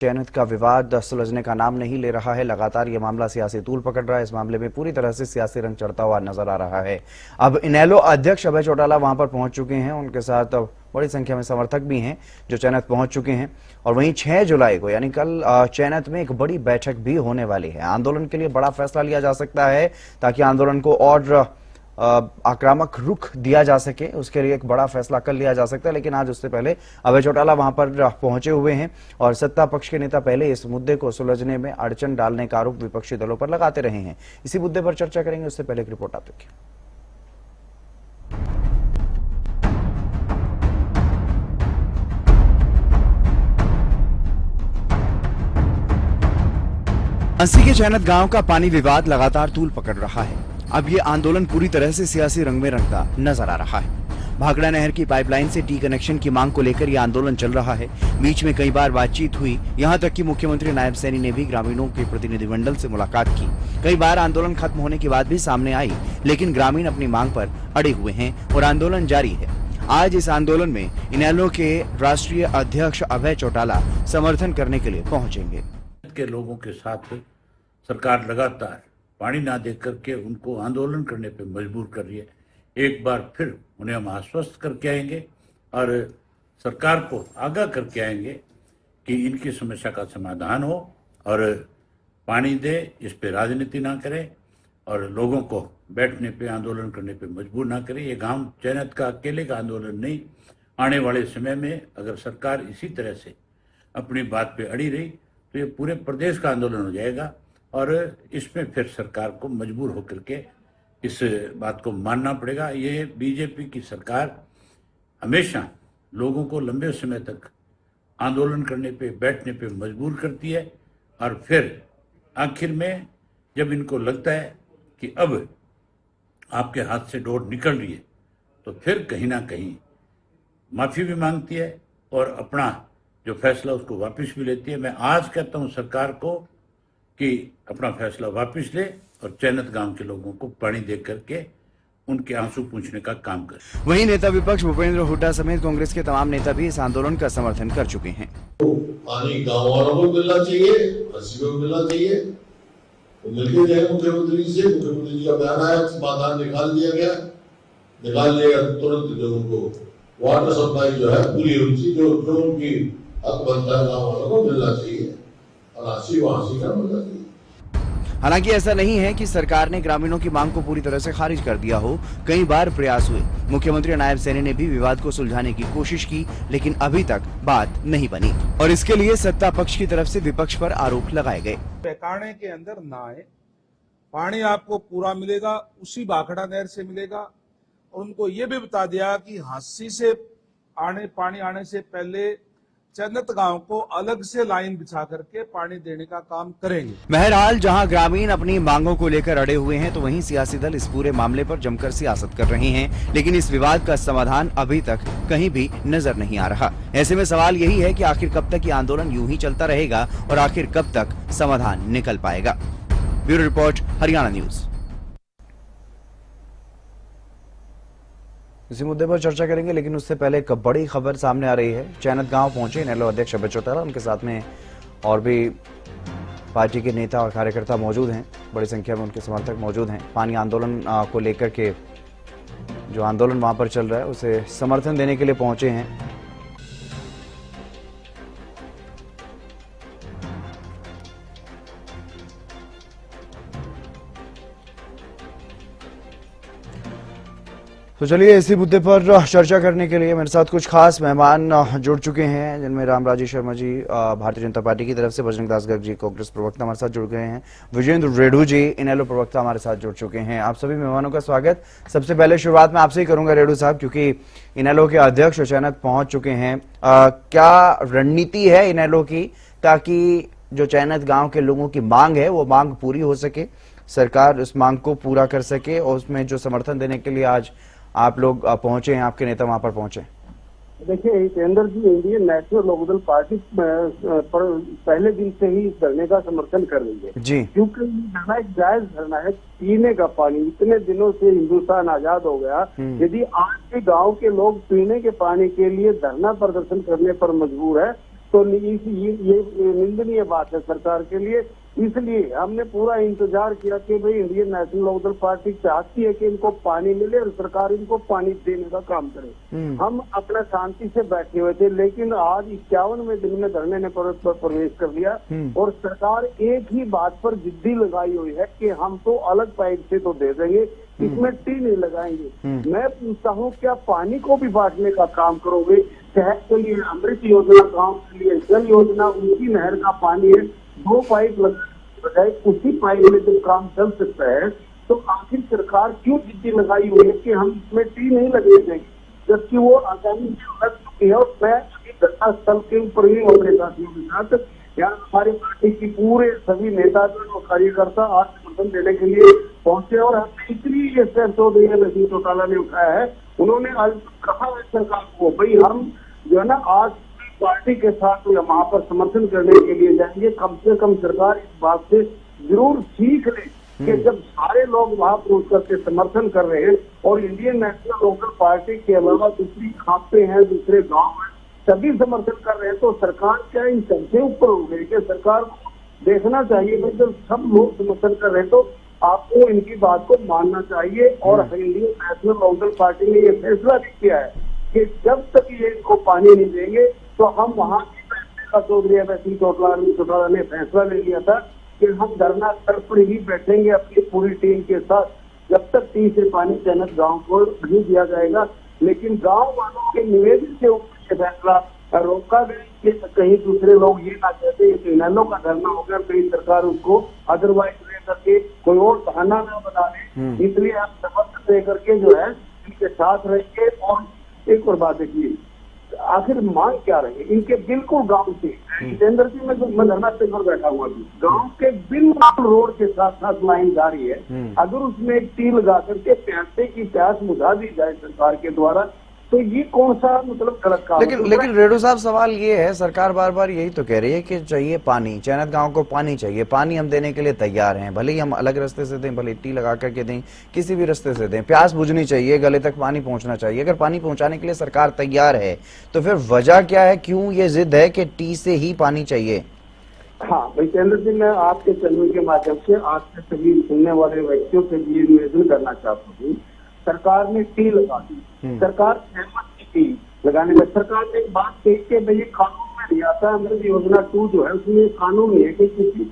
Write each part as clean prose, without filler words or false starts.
चयनित का विवाद सुलझने का नाम नहीं ले रहा है। लगातार ये मामला सियासी तूल पकड़ रहा है। इस मामले में पूरी तरह से सियासी रंग चढ़ता हुआ नजर आ रहा है। अब इनेलो अध्यक्ष अभय चौटाला वहां पर पहुंच चुके हैं। उनके साथ बड़ी संख्या में समर्थक भी हैं जो चयनित पहुंच चुके हैं। और वहीं 6 जुलाई को यानी कल चयनित में एक बड़ी बैठक भी होने वाली है। आंदोलन के लिए बड़ा फैसला लिया जा सकता है ताकि आंदोलन को और आक्रामक रुख दिया जा सके। उसके लिए एक बड़ा फैसला कल लिया जा सकता है, लेकिन आज उससे पहले अभय चौटाला वहां पर पहुंचे हुए हैं और सत्ता पक्ष के नेता पहले इस मुद्दे को सुलझने में अड़चन डालने का आरोप विपक्षी दलों पर लगाते रहे हैं। इसी मुद्दे पर चर्चा करेंगे, उससे पहले एक रिपोर्ट आप देखिए। अंसी के चयनित गांव का पानी विवाद लगातार तूल पकड़ रहा है। अब ये आंदोलन पूरी तरह से सियासी रंग में रंगता नजर आ रहा है। भाखड़ा नहर की पाइपलाइन से टी कनेक्शन की मांग को लेकर यह आंदोलन चल रहा है। बीच में कई बार बातचीत हुई, यहां तक कि मुख्यमंत्री नायब सैनी ने भी ग्रामीणों के प्रतिनिधिमंडल से मुलाकात की। कई बार आंदोलन खत्म होने की बात भी सामने आई, लेकिन ग्रामीण अपनी मांग पर अड़े हुए हैं और आंदोलन जारी है। आज इस आंदोलन में इनेलो के राष्ट्रीय अध्यक्ष अभय चौटाला समर्थन करने के लिए पहुंचेंगे। के लोगों के साथ सरकार लगातार पानी ना दे करके उनको आंदोलन करने पे मजबूर कर रही है। एक बार फिर उन्हें हम आश्वस्त करके आएंगे और सरकार को आगाह करके आएंगे कि इनकी समस्या का समाधान हो और पानी दे, इस पे राजनीति ना करे और लोगों को बैठने पे आंदोलन करने पे मजबूर ना करे। ये गांव चयनित का अकेले का आंदोलन नहीं, आने वाले समय में अगर सरकार इसी तरह से अपनी बात पे अड़ी रही तो ये पूरे प्रदेश का आंदोलन हो जाएगा और इसमें फिर सरकार को मजबूर होकर के इस बात को मानना पड़ेगा। ये बीजेपी की सरकार हमेशा लोगों को लंबे समय तक आंदोलन करने पे, बैठने पे मजबूर करती है और फिर आखिर में जब इनको लगता है कि अब आपके हाथ से डोर निकल रही है तो फिर कहीं ना कहीं माफ़ी भी मांगती है और अपना जो फैसला उसको वापस भी लेती है। मैं आज कहता हूं सरकार को कि अपना फैसला वापस ले और चयनित गांव के लोगों को पानी दे करके उनके आंसू पूंछने का काम करे। वहीं नेता विपक्ष भूपेंद्र हुड्डा समेत कांग्रेस के तमाम नेता भी इस आंदोलन का समर्थन कर चुके हैं। तो पानी गाँव वालों को मिलना चाहिए, हंसी को मिलना चाहिए। तो मिलके जाए मुख्यमंत्री जी का बयान आया, समाधान निकाल दिया गया तुरंत जो उनको वाटर सप्लाई जो है पूरी रुचि जो उनकी हक बनता है गाँव वालों को मिलना चाहिए और हंसी का मिलना चाहिए। हालांकि ऐसा नहीं है कि सरकार ने ग्रामीणों की मांग को पूरी तरह से खारिज कर दिया हो। कई बार प्रयास हुए, मुख्यमंत्री नायब सैनी ने भी विवाद को सुलझाने की कोशिश की, लेकिन अभी तक बात नहीं बनी और इसके लिए सत्ता पक्ष की तरफ से विपक्ष पर आरोप लगाए गए। पैकाने के अंदर ना आए, पानी आपको पूरा मिलेगा, उसी भाखड़ा नहर से मिलेगा। और उनको ये भी बता दिया कि हांसी से पानी आने से पहले चयनित गांव को अलग से लाइन बिछा करके पानी देने का काम करेंगे। बहरहाल जहां ग्रामीण अपनी मांगों को लेकर अड़े हुए हैं तो वहीं सियासी दल इस पूरे मामले पर जमकर सियासत कर रहे हैं, लेकिन इस विवाद का समाधान अभी तक कहीं भी नजर नहीं आ रहा। ऐसे में सवाल यही है कि आखिर कब तक ये आंदोलन यूं ही चलता रहेगा और आखिर कब तक समाधान निकल पाएगा। Bureau report, Haryana news. इसी मुद्दे पर चर्चा करेंगे, लेकिन उससे पहले एक बड़ी खबर सामने आ रही है। चयनित गांव पहुंचे इनेलो अध्यक्ष अभय चौटाला, उनके साथ में और भी पार्टी के नेता और कार्यकर्ता मौजूद हैं। बड़ी संख्या में उनके समर्थक मौजूद हैं। पानी आंदोलन को लेकर के जो आंदोलन वहां पर चल रहा है उसे समर्थन देने के लिए पहुंचे हैं। तो चलिए इसी मुद्दे पर चर्चा करने के लिए मेरे साथ कुछ खास मेहमान जुड़ चुके हैं, जिनमें रामराजी शर्मा जी भारतीय जनता पार्टी की तरफ से, बजरंग दास गर्ग जी कांग्रेस प्रवक्ता हमारे साथ जुड़ गए हैं, विजेंद्र रेडू जी इनेलो प्रवक्ता हमारे साथ जुड़ चुके हैं। आप सभी मेहमानों का स्वागत। सबसे पहले शुरुआत में आपसे ही करूंगा रेडू साहब, क्योंकि इनेलो के अध्यक्ष चयनित पहुंच चुके हैं। क्या रणनीति है इनेलो की ताकि जो चयनित गाँव के लोगों की मांग है वो मांग पूरी हो सके, सरकार उस मांग को पूरा कर सके और उसमें जो समर्थन देने के लिए आज आप लोग पहुंचे हैं, आपके नेता वहां पर पहुंचे? देखिए हितेंद्र जी, इंडियन नेशनल लोकदल पार्टी पर पहले दिन से ही धरने का समर्थन कर रही है जी, क्योंकि धरना एक जायज धरना है। पीने का पानी, इतने दिनों से हिंदुस्तान आजाद हो गया, यदि आज भी गांव के लोग पीने के पानी के लिए धरना प्रदर्शन करने पर मजबूर है तो ये निंदनीय बात है सरकार के लिए। इसलिए हमने पूरा इंतजार किया कि भाई इंडियन नेशनल लोकदल पार्टी चाहती है कि इनको पानी मिले और सरकार इनको पानी देने का काम करे। हम अपना शांति से बैठे हुए थे, लेकिन आज 51वें दिन में धरने ने प्रवेश कर लिया और सरकार एक ही बात पर जिद्दी लगाई हुई है कि हम तो अलग पाइप से तो दे देंगे, इसमें टी नहीं लगाएंगे। मैं पूछता हूँ, क्या पानी को भी बांटने का काम करोगे? शहर के लिए अमृत योजना, गाँव के लिए जल योजना, उसी नहर का पानी है, 2 पाइप लगाने के बजाय उसी पाइप में जब काम चल सकता है तो आखिर सरकार क्यों जिद्दी लगाई हुई है कि हम इसमें टी नहीं लगने देंगे, जबकि वो आसानी से लग चुकी है। और मैं अभी घटना स्थल के ऊपर ही अपने साथियों के साथ यहाँ हमारी पार्टी की पूरे सभी नेता और कार्यकर्ता आज समर्थन देने के लिए पहुंचे और हमने इसलिए ये स्टेप चौधरी चौटाला ने उठाया है। उन्होंने आज कहा है सरकार को, भाई हम जो है ना आज पार्टी के साथ वहां पर समर्थन करने के लिए जाएंगे। कम से कम सरकार इस बात से जरूर सीख ले कि जब सारे लोग वहां पहुंच करके समर्थन कर रहे हैं और इंडियन नेशनल लोकदल पार्टी के अलावा दूसरी खापे हैं, दूसरे गांव हैं, सभी समर्थन कर रहे हैं, तो सरकार क्या इन सबसे ऊपर हो गई? कि सरकार को देखना चाहिए कि जब सब लोग समर्थन कर रहे हैं तो आपको इनकी बात को मानना चाहिए। और इंडियन नेशनल लोकदल पार्टी ने यह फैसला भी किया है कि जब तक ये इनको पानी नहीं देंगे तो हम वहां के फैसले का चौधरी चौटाला ने फैसला ले लिया था कि हम धरना स्थल पर ही बैठेंगे अपनी पूरी टीम के साथ जब तक टी से पानी चयनित गांव को नहीं दिया जाएगा। लेकिन गांव वालों के निवेदन से ऊपर फैसला रोका गया कि कहीं दूसरे लोग ये ना कहते कि इनेलो का धरना होगा, कहीं सरकार उसको अदरवाइज ले करके कोई और बहाना ना बना ले। इसलिए आप समर्थन दे करके जो है इनके साथ रहेंगे। और एक और बात देखिए, आखिर मांग क्या रही? इनके बिल्कुल गांव से जितेंद्र जी में जो मैं धरना स्थल पर बैठा हुआ भी, गांव के बिल्कुल रोड के साथ साथ लाइन जा रही है। अगर उसमें एक टी लगा करके प्यासे की प्यास बुझा दी जाए सरकार के द्वारा तो ये कौन सा मतलब गलत काम? लेकिन रेडू साहब, सवाल ये है, सरकार बार बार यही तो कह रही है कि चाहिए पानी, चयनित गांव को पानी चाहिए, पानी हम देने के लिए तैयार हैं, भले ही हम अलग रास्ते से दें, भले टी लगा करके दें, किसी भी रास्ते से दें, प्यास बुझनी चाहिए, गले तक पानी पहुंचना चाहिए। अगर पानी पहुंचाने के लिए सरकार तैयार है तो फिर वजह क्या है, क्यों ये जिद है कि टी से ही पानी चाहिए? हाँ भाई चंद्र जी, मैं आपके चैनल के माध्यम से आज के सभी सुनने वाले व्यक्तियों से ये निवेदन करना चाहता हूँ। सरकार ने टी लगा दी, सरकार सहमत थी लगाने में। सरकार ने एक बात कही कि भाई कानून में नहीं आता, अमृत योजना 2 जो है उसमें कानून नहीं है कि किसी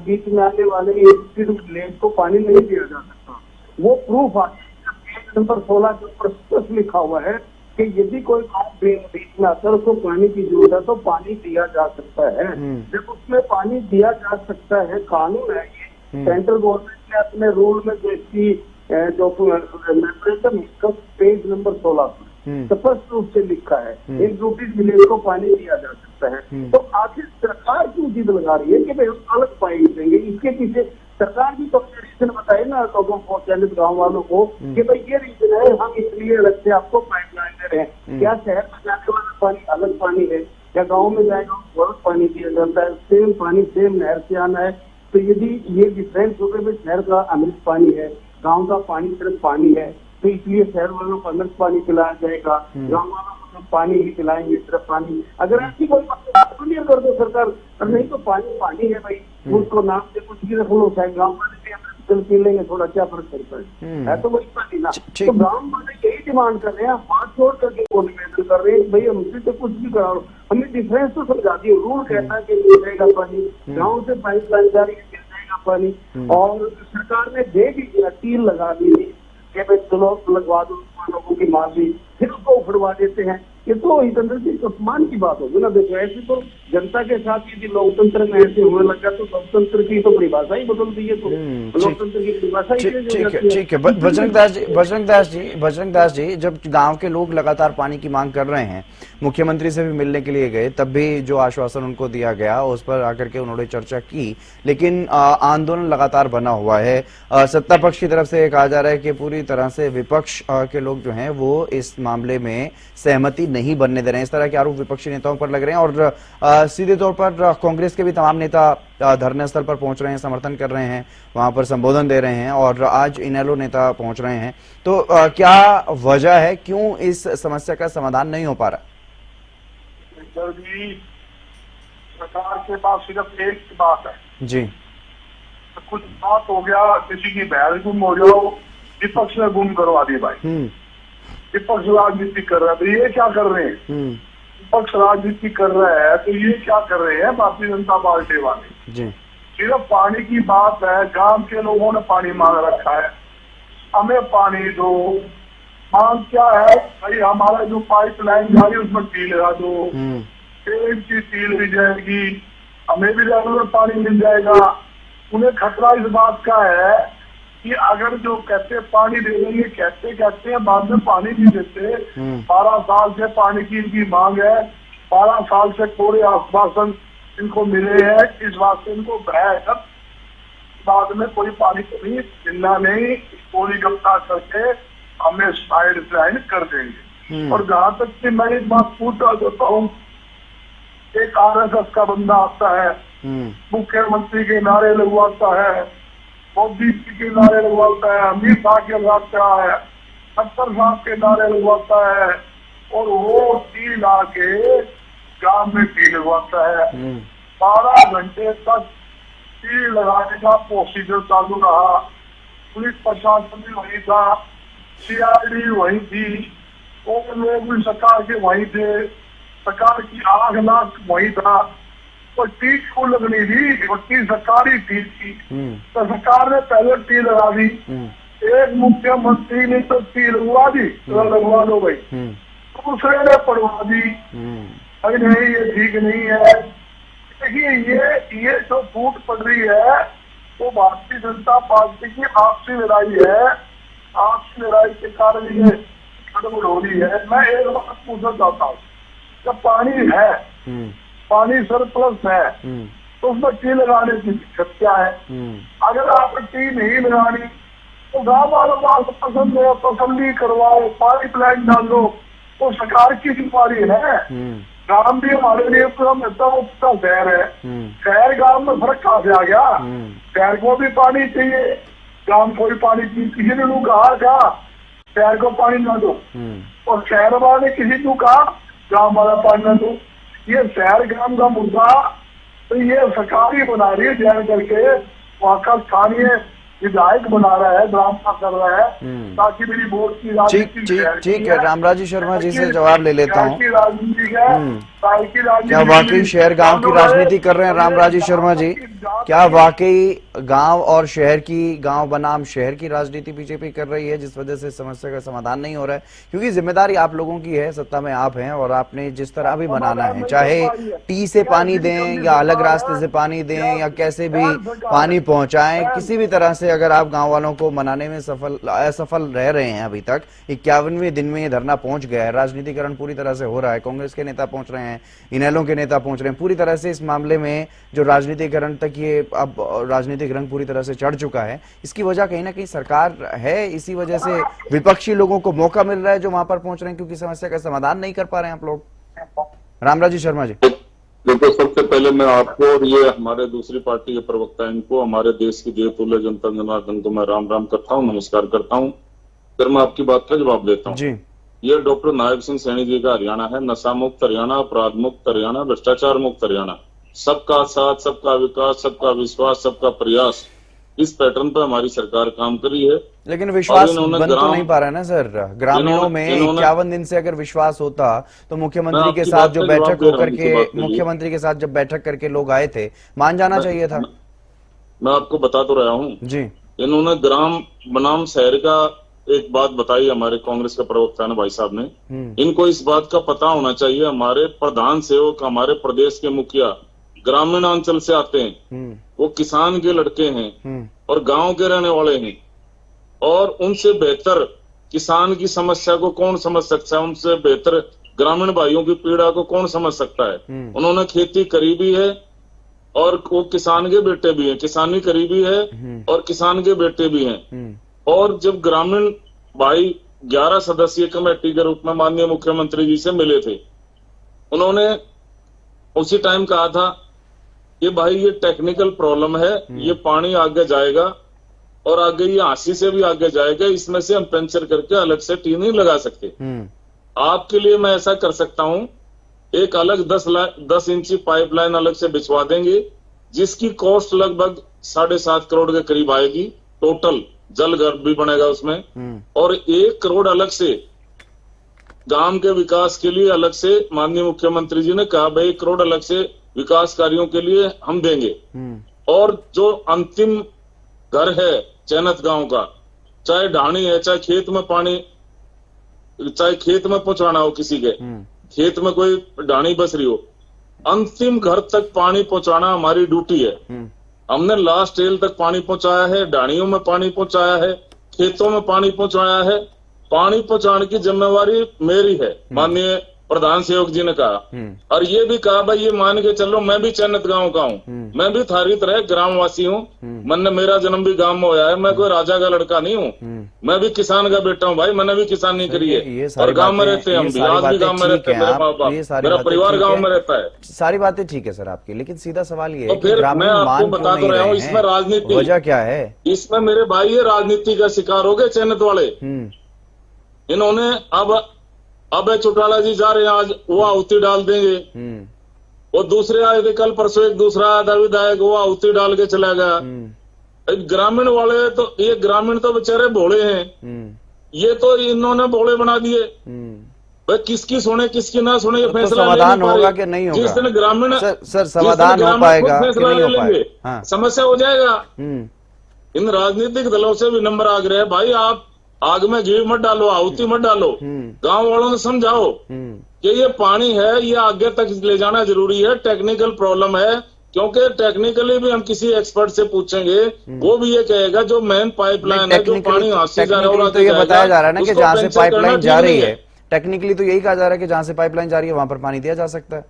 बीच में आने वाले विलेज को पानी नहीं दिया जा सकता। वो प्रूफ आता है नंबर 16 के ऊपर स्पष्ट लिखा हुआ है कि यदि कोई गाँव बीच में आता है उसको पानी की जरूरत है तो पानी दिया जा सकता है। जब उसमें पानी दिया जा सकता है, कानून है ये, सेंट्रल गवर्नमेंट ने अपने रूल में जो इसकी जो मेमोरेंडम इसका पेज नंबर 16 पर स्पष्ट रूप से लिखा है इन ड्यूटीज विलेज को पानी दिया जा सकता है। तो आखिर सरकार क्यों जिद लगा रही है कि भाई हम अलग पानी देंगे? इसके पीछे सरकार भी तो रीजन बताए ना लोगों को, चयनित गाँव वालों को, कि भाई ये रीजन है, हम इसलिए अलग से आपको पाइपलाइन दे रहे हैं। क्या शहर में जाने वाला पानी अलग पानी है, या गाँव में जाएगा अलग पानी दिया जाता है? सेम पानी सेम नहर से आना है। तो यदि ये डिफरेंस हो गया, शहर का अमृत पानी है, गांव का पानी सिर्फ पानी है, तो इसलिए शहर वालों को अमृत पानी पिलाया जाएगा, गांव वालों को सिर्फ पानी ही पिलाएंगे, सिर्फ पानी। अगर ऐसी कोई क्लियर कर दो सरकार, और नहीं तो पानी पानी है भाई, उसको नाम से कुछ भी रख लो, चाहे गाँव वाले भी अमृत पी लेंगे, थोड़ा क्या फर्क पड़ता है? तो वही पानी ना। तो गाँव वाले यही डिमांड कर रहे हैं, हाथ छोड़ करके वो निवेदन कर रहे हैं भाई हमसे तो कुछ भी कराओ, हमें डिफरेंस तो समझा दिए। रूल कहता है कि मिल जाएगा पानी, गाँव से पाइपलाइन जारी पानी, और सरकार ने दे भी दिया, टील लगा दी कि भाई चलो लगवा दो, लोगों की मांग ली, फिर उसको उखड़वा देते हैं। ये तो हितेंद्र जी अपमान की बात होगी ना। देखो ऐसे तो जनता के साथ यदि लोकतंत्र में ऐसे होने लगा तो लोकतंत्र की तो परिभाषा ही बदल दी है। तो लोकतंत्र की परिभाषा ही ठीक है। बजरंग दास जी, जब गांव के लोग लगातार पानी की मांग कर रहे हैं, मुख्यमंत्री से भी मिलने के लिए गए, तब भी जो आश्वासन उनको दिया गया उस पर आकर के उन्होंने चर्चा की, लेकिन आंदोलन लगातार बना हुआ है। सत्ता पक्ष की तरफ से कहा जा रहा है कि पूरी तरह से विपक्ष के लोग जो हैं वो इस मामले में सहमति नहीं बनने दे रहे हैं। इस तरह के आरोप विपक्षी नेताओं पर लग रहे हैं और सीधे तौर पर कांग्रेस के भी तमाम नेता धरने स्थल पर पहुंच रहे हैं, समर्थन कर रहे हैं, वहां पर संबोधन दे रहे हैं, और आज इनेलो नेता पहुंच रहे हैं। तो क्या वजह है, क्यों इस समस्या का समाधान नहीं हो पा रहा? सरकार के पास सिर्फ एक ही बात है, जी। तो कुछ बात हो गया, किसी की बहन गुम हो जाओ, विपक्ष ने गुम करवा दी भाई। विपक्ष राजनीति कर रहा है, तो ये क्या कर रहे हैं? विपक्ष राजनीति कर रहा है तो ये क्या कर रहे हैं भारतीय जनता पार्टी वाले? जी। सिर्फ पानी की बात है, गांव के लोगों ने पानी मांग रखा है, हमें पानी दो। मांग क्या है भाई? हमारा जो पाइपलाइन जा रही है उसमें टी लगा दो, 1 इंच की टी लगी जाएगी, हमें भी रेगुलर पानी मिल जाएगा। उन्हें खतरा इस बात का है कि अगर जो कहते पानी दे देंगे, कहते हैं बाद में पानी नहीं देते। 12 साल से पानी की इनकी मांग है, 12 साल से कोरे आश्वासन इनको मिले हैं, इस बात से इनको भय है बाद में कोई पानी कभी मिलना नहीं, कोरी गिरफ्तार करके हमें साइड लाइन कर देंगे। और जहां तक कि मैं एक बात पूछना चाहता हूँ, एक RSS का बंदा आता है, मुख्यमंत्री के नारे लगवाता है, मोदी जी के नारे लगवाता है, अमित शाह के लगवाता है, खट्टर साहब के नारे लगवाता है, और वो टी ला के गांव में टी लगवाता है। 12 घंटे तक टी लगाने का प्रोसीजर चालू रहा, पुलिस प्रशासन भी वही था, CID वही थी, और लोग भी सरकार के वही थे, सरकार की 8 लाख वही था। और टी को लगनी थी, और टी सरकारी टी थी, तो सरकार ने पहले टी लगा दी। एक मुख्यमंत्री ने तो टी लगवा दी, तो लगवा दो भाई, दूसरे ने पढ़वा दी, अरे नहीं ये ठीक नहीं है। देखिए ये जो फूट पड़ रही है वो भारतीय जनता पार्टी की आपसी लड़ाई है, आपसी लड़ाई के कारण ये गड़बड़ हो रही है। मैं एक बात पूछना चाहता हूँ, जब पानी है, पानी सरप्लस है, तो उसमें टी लगाने की दिक्कत क्या है? अगर आप टी नहीं लगानी तो गाँव वालों को पसंद है, तसल्ली करवाओ, पाइपलाइन डाल दो, तो सरकार की जिम्मेदारी है। गांव भी हमारे लिए उत्तर शहर है, शहर गांव में फर्क कहाँ से आ गया? शहर को भी पानी चाहिए, गांव को भी पानी चाहिए। किसी ने लोग कहा क्या शहर को पानी न दो, और शहर वाले किसी को कहा गांव वाला पानी न दो? ये शहर गांव का मुद्दा तो ये सरकार ही बना रही है, जान करके वहाँ का स्थानीय विधायक बना रहा है, ड्रामा कर रहा है, ताकि मेरी वोट की राजनीति। ठीक है, रामराजी शर्मा जी से जवाब ले लेता हूँ। राजनीति है, क्या वाकई शहर गांव की राजनीति कर रहे हैं रामराजी शर्मा जी? क्या वाकई गांव और शहर की, गांव बनाम शहर की राजनीति बीजेपी कर रही है, जिस वजह से समस्या का समाधान नहीं हो रहा है? क्योंकि जिम्मेदारी आप लोगों की है, सत्ता में आप हैं, और आपने जिस तरह भी बनाना है, चाहे टी से पानी दें या अलग रास्ते से पानी दें या कैसे भी पानी पहुंचाएं, किसी भी तरह से अगर आप गांव वालों को मनाने में असफल रह रहे हैं, अभी तक 51वें दिन में ये धरना पहुंच गया है, राजनीतिकरण पूरी तरह से हो रहा है, कांग्रेस के नेता पहुंच रहे हैं, इनेलो के नेता पहुंच रहे हैं, पूरी तरह से इस मामले में जो राजनीतिकरण तक ये अब राजनीतिक रंग पूरी तरह से चढ़ चुका है, इसकी वजह कहीं ना कहीं सरकार है, इसी वजह से विपक्षी लोगों को मौका मिल रहा है जो वहां पर पहुंच रहे हैं, क्योंकि समस्या का समाधान नहीं कर पा रहे हैं आप लोग। रामराजी शर्मा जी, देखो, सबसे पहले मैं आपको और ये हमारे दूसरी पार्टी के प्रवक्ता इनको, हमारे देश की देवतुल्य जनता जनार्दन को मैं राम राम करता हूँ, नमस्कार करता हूँ। फिर मैं आपकी बात का जवाब देता हूँ। ये डॉक्टर नायब सिंह सैनी जी का हरियाणा है, नशा मुक्त हरियाणा, अपराध मुक्त हरियाणा, भ्रष्टाचार मुक्त हरियाणा, सबका साथ, सबका विकास, सबका विश्वास, सबका प्रयास, इस पैटर्न पर हमारी सरकार काम कर रही है। लेकिन विश्वास बन तो नहीं पा रहा है ना सर। ग्रामीणों में 51 दिन से अगर विश्वास होता तो मुख्यमंत्री के साथ जो बैठक होकर के, मुख्यमंत्री के साथ जब बैठक करके लोग आए थे, मान जाना चाहिए था। मैं आपको बता तो रहा हूँ जी। इन्होंने ग्राम बनाम शहर का एक बात बताई, हमारे कांग्रेस के प्रवक्ता ने, भाई साहब ने, इनको इस बात का पता होना चाहिए, हमारे प्रधान सेवक, हमारे प्रदेश के मुखिया ग्रामीण अंचल से आते हैं, वो किसान के लड़के हैं और गांव के रहने वाले हैं, और उनसे बेहतर किसान की समस्या को कौन समझ सकता है, उनसे बेहतर ग्रामीण भाइयों की पीड़ा को कौन समझ सकता है। उन्होंने खेती करी भी है और वो किसान के बेटे भी हैं, किसानी करी भी है और किसान के बेटे भी हैं। और जब ग्रामीण भाई 11 सदस्यीय कमेटी के रूप में माननीय मुख्यमंत्री जी से मिले थे, उन्होंने उसी टाइम कहा था कि भाई ये टेक्निकल प्रॉब्लम है, ये पानी आगे जाएगा और आगे ये हांसी से भी आगे जाएगा, इसमें से हम पंचर करके अलग से टी नहीं लगा सकते। आपके लिए मैं ऐसा कर सकता हूं एक अलग 10 इंची पाइपलाइन अलग से बिछवा देंगे, जिसकी कॉस्ट लगभग 7.5 करोड़ के करीब आएगी। टोटल जल घर भी बनेगा उसमें, और 1 करोड़ अलग से गांव के विकास के लिए अलग से माननीय मुख्यमंत्री जी ने कहा भाई 1 करोड़ अलग से विकास कार्यों के लिए हम देंगे। और जो अंतिम घर है चैनत गांव का, चाहे ढाणी है, चाहे खेत में पानी, चाहे खेत में पहुंचाना हो किसी के, खेत में कोई ढाणी बस रही हो, अंतिम घर तक पानी पहुंचाना हमारी ड्यूटी है। हमने लास्ट एल तक पानी पहुंचाया है, ढाणियों में पानी पहुंचाया है, खेतों में पानी पहुंचाया है। पानी पहुंचाने की जिम्मेवारी मेरी है, माननीय प्रधान सेवक जी ने कहा। और ये भी कहा भाई ये मान के चलो मैं भी चैनत गांव का हूँ, मैं भी थारी तरह ग्रामवासी हूँ, मैंने मेरा जन्म भी गांव में होया है, मैं कोई राजा का लड़का नहीं हूँ, मैं भी किसान का बेटा हूँ भाई, मैंने भी किसानी करी है और गांव में रहते हैं हम भी, आज भी गांव में रहते हैं, मेरे माँ बाप, मेरा परिवार गाँव में रहता है। सारी बातें ठीक है सर आपकी, लेकिन सीधा सवाल ये है तो फिर मैं आपको बता तो रहा हूँ इसमें राजनीति, वजह क्या है? इसमें मेरे भाई ये राजनीति का शिकार हो गए चैनत वाले। इन्होंने अब चौटाला जी जा रहे हैं, आज वो आहुति डाल देंगे, और दूसरे आए थे कल परसों, एक दूसरा आया था विधायक, वो आहुति डाल के चला गया। ग्रामीण वाले तो, ये ग्रामीण तो बेचारे भोले हैं, ये तो इन्होंने भोले बना दिए। भाई किसकी सुने किसकी ना सुने ये फैसला समाधान होगा कि नहीं होगा? जिस दिन ग्रामीण सर समाधान हो पाएगा कि नहीं हो पाएगा? समस्या हो जाएगा। इन राजनीतिक दलों से विनम्र आग्रह है भाई, आप आग में घी मत डालो, आहुति मत डालो, गांव वालों को समझाओ कि ये पानी है, ये आगे तक ले जाना जरूरी है, टेक्निकल प्रॉब्लम है। क्योंकि टेक्निकली भी हम किसी एक्सपर्ट से पूछेंगे, वो भी ये कहेगा जो मेन पाइपलाइन है, जो पानी हाथ से जा रहा है, तो ये बताया जा रहा है ना कि जहां से पाइपलाइन जा रही है, टेक्निकली तो यही कहा जा रहा है कि जहां से पाइपलाइन जा रही है वहां पर पानी दिया जा सकता है।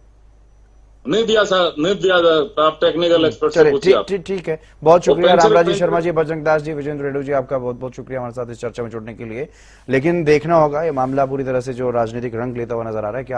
नहीं दिया जाता, आप टेक्निकल एक्सपर्ट से पूछिए। ठीक है, बहुत शुक्रिया रामराज जी शर्मा जी, बजरंग दास जी, विजेंद्र रेड्डी जी, आपका बहुत बहुत शुक्रिया हमारे साथ इस चर्चा में जुड़ने के लिए। लेकिन देखना होगा ये मामला पूरी तरह से जो राजनीतिक रंग लेता हुआ नजर आ रहा है, क्या